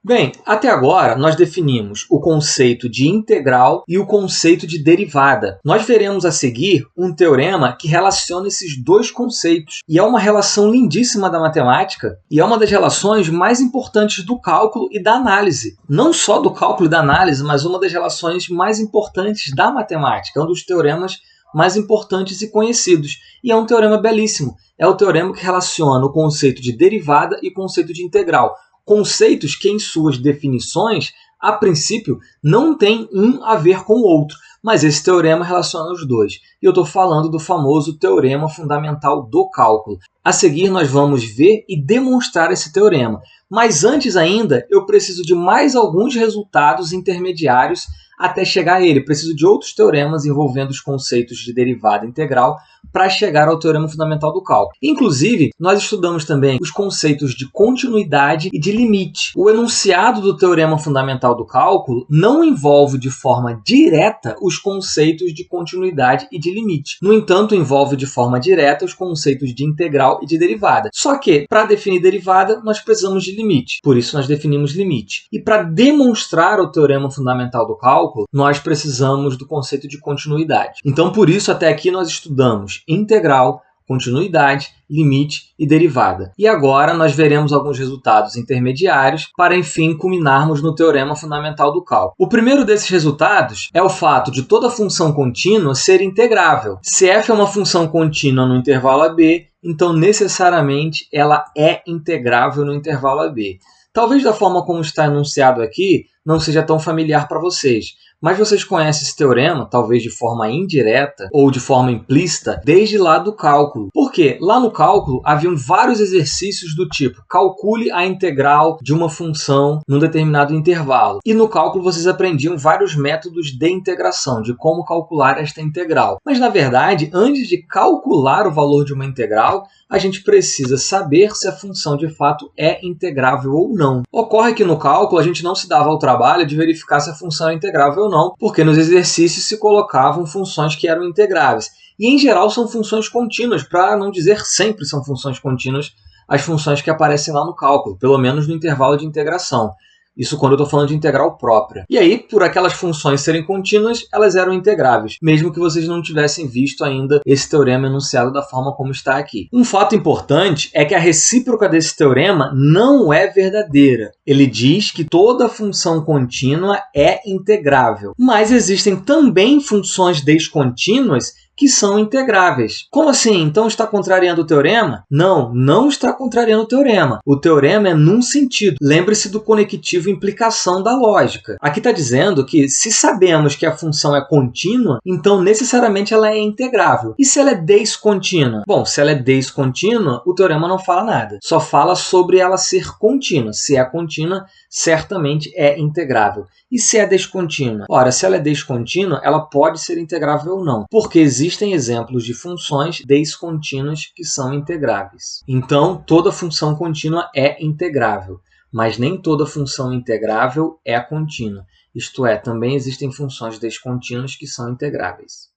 Bem, até agora nós definimos o conceito de integral e o conceito de derivada. Nós veremos a seguir um teorema que relaciona esses dois conceitos. E é uma relação lindíssima da matemática e é uma das relações mais importantes do cálculo e da análise. Não só do cálculo e da análise, mas uma das relações mais importantes da matemática. É um dos teoremas mais importantes e conhecidos. E é um teorema belíssimo. É o teorema que relaciona o conceito de derivada e o conceito de integral. Conceitos que, em suas definições, a princípio, não têm um a ver com o outro, mas esse teorema relaciona os dois. E eu estou falando do famoso teorema fundamental do cálculo. A seguir, nós vamos ver e demonstrar esse teorema. Mas antes ainda, eu preciso de mais alguns resultados intermediários até chegar a ele. Preciso de outros teoremas envolvendo os conceitos de derivada integral para chegar ao teorema fundamental do cálculo. Inclusive, nós estudamos também os conceitos de continuidade e de limite. O enunciado do teorema fundamental do cálculo não envolve de forma direta os conceitos de continuidade e de limite. No entanto, envolve de forma direta os conceitos de integral e de derivada. Só que, para definir derivada, nós precisamos de limite. Por isso, nós definimos limite. E para demonstrar o teorema fundamental do cálculo, nós precisamos do conceito de continuidade. Então, por isso, até aqui nós estudamos integral, continuidade, limite e derivada. E agora nós veremos alguns resultados intermediários para, enfim, culminarmos no teorema fundamental do cálculo. O primeiro desses resultados é o fato de toda função contínua ser integrável. Se f é uma função contínua no intervalo AB, então necessariamente ela é integrável no intervalo AB. Talvez da forma como está enunciado aqui não seja tão familiar para vocês, mas vocês conhecem esse teorema, talvez de forma indireta ou de forma implícita, desde lá do cálculo. Por quê? Lá no cálculo haviam vários exercícios do tipo calcule a integral de uma função num determinado intervalo. E no cálculo vocês aprendiam vários métodos de integração, de como calcular esta integral. Mas, na verdade, antes de calcular o valor de uma integral, a gente precisa saber se a função de fato é integrável ou não. Ocorre que no cálculo a gente não se dava ao trabalho de verificar se a função é integrável ou não, porque nos exercícios se colocavam funções que eram integráveis. E, em geral, são funções contínuas, para não dizer sempre são funções contínuas as funções que aparecem lá no cálculo, pelo menos no intervalo de integração. Isso quando eu estou falando de integral própria. E aí, por aquelas funções serem contínuas, elas eram integráveis, mesmo que vocês não tivessem visto ainda esse teorema enunciado da forma como está aqui. Um fato importante é que a recíproca desse teorema não é verdadeira. Ele diz que toda função contínua é integrável, mas existem também funções descontínuas que são integráveis. Como assim? Então está contrariando o teorema? Não, não está contrariando o teorema. O teorema é num sentido. Lembre-se do conectivo implicação da lógica. Aqui está dizendo que se sabemos que a função é contínua, então necessariamente ela é integrável. E se ela é descontínua? Bom, se ela é descontínua, o teorema não fala nada. Só fala sobre ela ser contínua. Se é contínua, certamente é integrável. E se é descontínua? Ora, se ela é descontínua, ela pode ser integrável ou não, porque existem exemplos de funções descontínuas que são integráveis. Então, toda função contínua é integrável, mas nem toda função integrável é contínua. Isto é, também existem funções descontínuas que são integráveis.